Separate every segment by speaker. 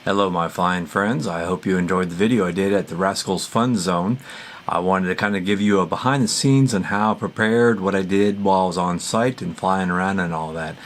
Speaker 1: Hello my fine friends, I hope you enjoyed the video I did at the Rascal's Fun Zone. I wanted to kind of give you a behind the scenes on how I prepared, what I did while I was on site and flying around and all that.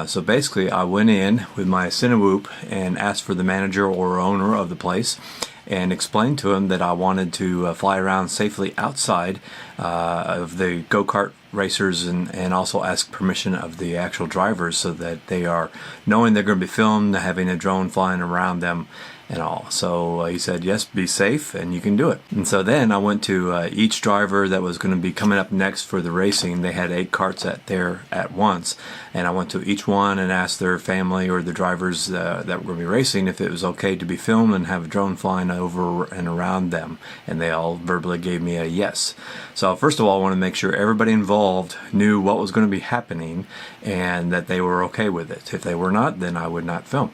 Speaker 1: So basically I went in with my Cinewoop and asked for the manager or owner of the place and explained to him that I wanted to fly around safely outside of the go-kart racers and also ask permission of the actual drivers so that they are knowing they're going to be filmed, having a drone flying around them and all. So he said, yes, be safe and you can do it. And so then I went to each driver that was going to be coming up next for the racing. They had 8 carts there at once, and I went to each one and asked their family or the drivers that were going to be racing if it was okay to be filmed and have a drone flying over and around them, and they all verbally gave me a yes. So first of all, I want to make sure everybody involved knew what was going to be happening and that they were okay with it. If they were not, then I would not film.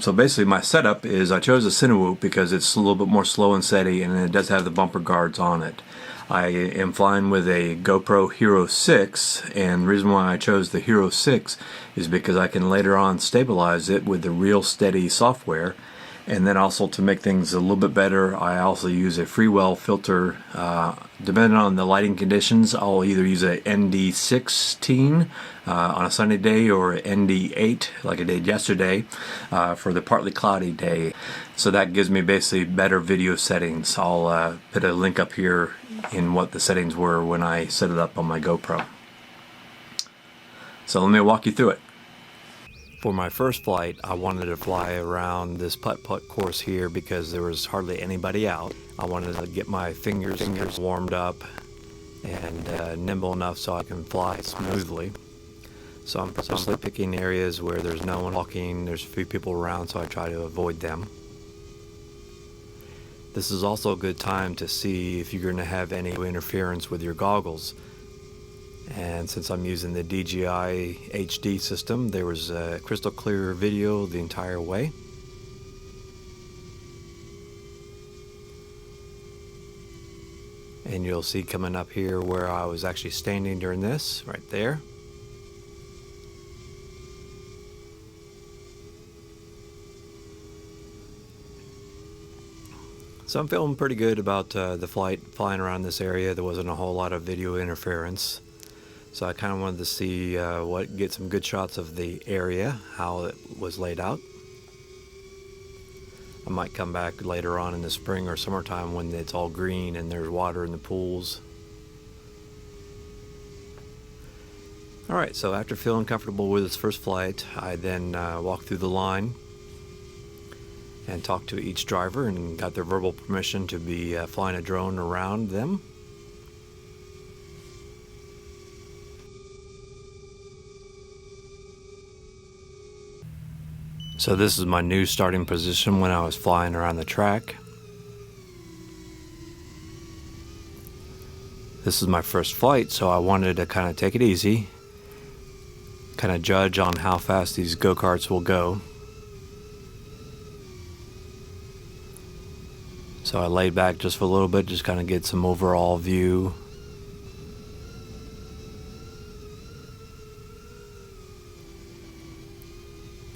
Speaker 1: So basically my setup is I chose a Cinewoop because it's a little bit more slow and steady, and it does have the bumper guards on it. I am flying with a GoPro Hero 6, and the reason why I chose the Hero 6 is because I can later on stabilize it with the Real Steady software. And then also to make things a little bit better, I also use a freewell filter. Depending on the lighting conditions, I'll either use a ND16 on a sunny day or an ND8 like I did yesterday for the partly cloudy day. So that gives me basically better video settings. I'll put a link up here in what the settings were when I set it up on my GoPro. So let me walk you through it. For my first flight, I wanted to fly around this putt-putt course here because there was hardly anybody out. I wanted to get my fingers warmed up and nimble enough so I can fly smoothly. So I'm purposely picking areas where there's no one walking, there's a few people around, so I try to avoid them. This is also a good time to see if you're going to have any interference with your goggles. And since I'm using the DJI HD system, there was a crystal clear video the entire way. And you'll see coming up here where I was actually standing during this, right there. So I'm feeling pretty good about the flight flying around this area. There wasn't a whole lot of video interference. So I kind of wanted to see get some good shots of the area, how it was laid out. I might come back later on in the spring or summertime when it's all green and there's water in the pools. Alright, so after feeling comfortable with this first flight, I then walked through the line and talked to each driver and got their verbal permission to be flying a drone around them. So this is my new starting position when I was flying around the track. This is my first flight, so I wanted to kind of take it easy, kind of judge on how fast these go-karts will go. So I laid back just for a little bit, just kind of get some overall view.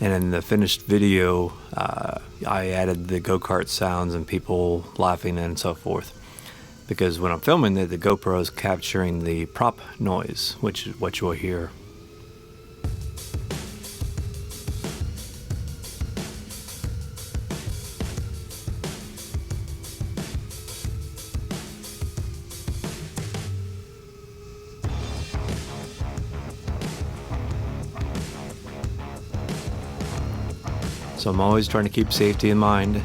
Speaker 1: And in the finished video, I added the go-kart sounds and people laughing and so forth. Because when I'm filming it, the GoPro is capturing the prop noise, which is what you'll hear. So I'm always trying to keep safety in mind,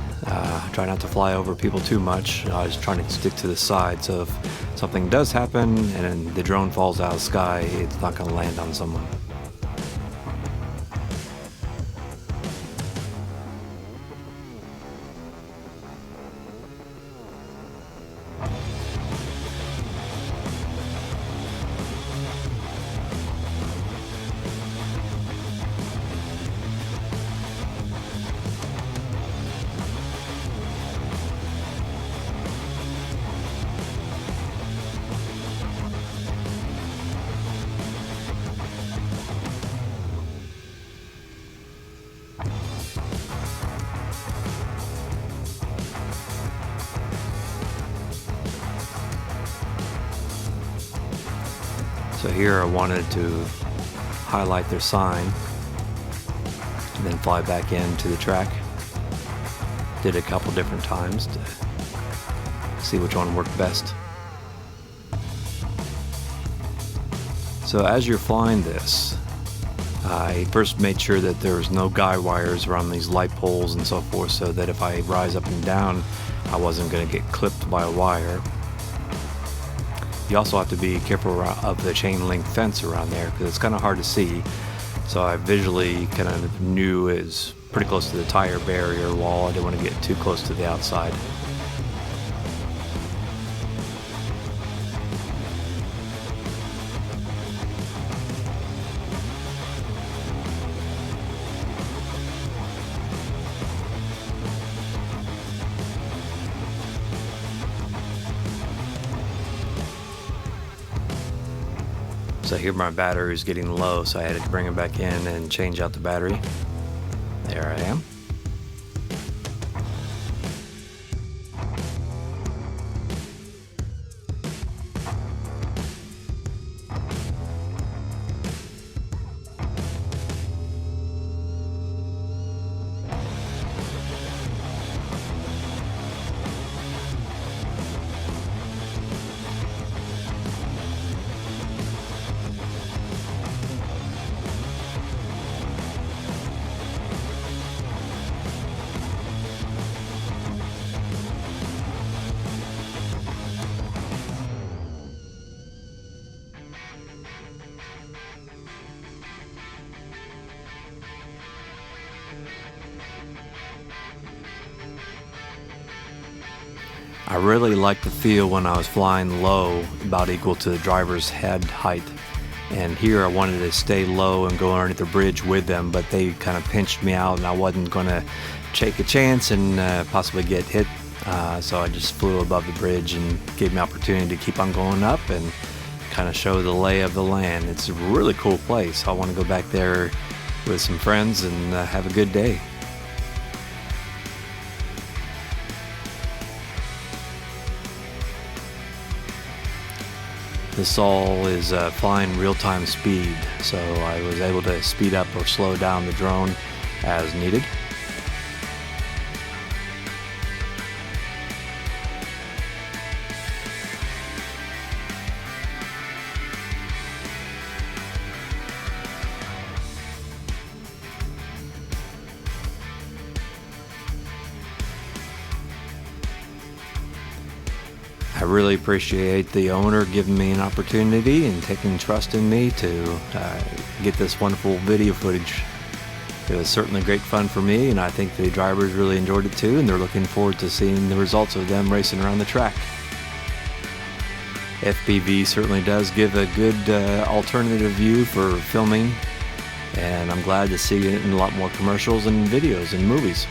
Speaker 1: try not to fly over people too much. I was trying to stick to the side, so if something does happen and the drone falls out of the sky, it's not going to land on someone. So here I wanted to highlight their sign and then fly back into the track. Did it a couple different times to see which one worked best. So as you're flying this, I first made sure that there was no guy wires around these light poles and so forth, so that if I rise up and down, I wasn't going to get clipped by a wire. You also have to be careful of the chain link fence around there because it's kind of hard to see. So I visually kind of knew it was pretty close to the tire barrier wall. I didn't want to get too close to the outside. So here my battery is getting low, so I had to bring it back in and change out the battery. There I am. I really liked the feel when I was flying low, about equal to the driver's head height. And here I wanted to stay low and go underneath the bridge with them, but they kind of pinched me out and I wasn't going to take a chance and possibly get hit. So I just flew above the bridge and gave me opportunity to keep on going up and kind of show the lay of the land. It's a really cool place. I want to go back there with some friends and have a good day. This all is flying real-time speed, so I was able to speed up or slow down the drone as needed. I really appreciate the owner giving me an opportunity and taking trust in me to get this wonderful video footage. It was certainly great fun for me, and I think the drivers really enjoyed it too, and they're looking forward to seeing the results of them racing around the track. FPV certainly does give a good alternative view for filming, and I'm glad to see it in a lot more commercials and videos and movies.